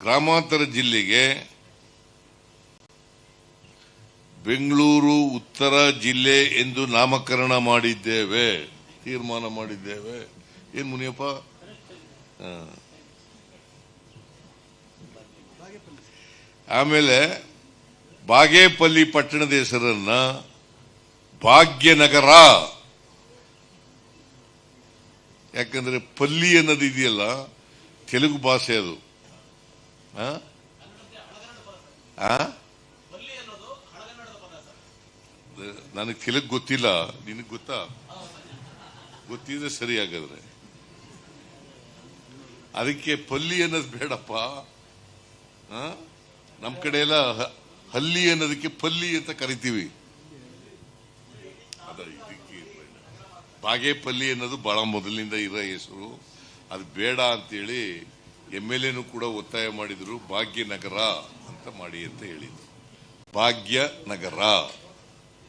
ಗ್ರಾಮಾಂತರ ಜಿಲ್ಲೆಗೆ ಬೆಂಗಳೂರು ಉತ್ತರ ಜಿಲ್ಲೆ ಎಂದು ನಾಮಕರಣ ಮಾಡಿದ್ದೇವೆ, ತೀರ್ಮಾನ ಮಾಡಿದ್ದೇವೆ. ಏನ್ ಮುನಿಯಪ್ಪ? ಆಮೇಲೆ ಬಾಗೇಪಲ್ಲಿ ಪಟ್ಟಣದ ಹೆಸರನ್ನ ಭಾಗ್ಯನಗರ, ಯಾಕಂದ್ರೆ ಪಲ್ಲಿ ಅನ್ನೋದು ಇದೆಯಲ್ಲ ತೆಲುಗು ಭಾಷೆ, ಅದು ನನಗೆ ತೆಲುಗು ಗೊತ್ತಿಲ್ಲ, ನಿನಗೆ ಗೊತ್ತಾ? ಗೊತ್ತಿದ್ರೆ ಸರಿ. ಹಾಗಾದ್ರೆ ಅದಕ್ಕೆ ಪಲ್ಲಿ ಅನ್ನೋದು ಬೇಡಪ್ಪ. ನಮ್ ಕಡೆ ಎಲ್ಲ ಹಲ್ಲಿ ಅನ್ನೋದಕ್ಕೆ ಪಲ್ಲಿ ಅಂತ ಕರಿತೀವಿ. ಬಾಗೇಪಲ್ಲಿ ಅನ್ನೋದು ಬಹಳ ಮೊದಲಿನಿಂದ ಇರೋ ಹೆಸರು, ಅದು ಬೇಡ ಅಂತೇಳಿ MLA ಕೂಡ ಒತ್ತಾಯ ಮಾಡಿದ್ರು. ಭಾಗ್ಯನಗರ ಅಂತ ಮಾಡಿ ಅಂತ ಹೇಳಿದ್ರು. ಭಾಗ್ಯನಗರ.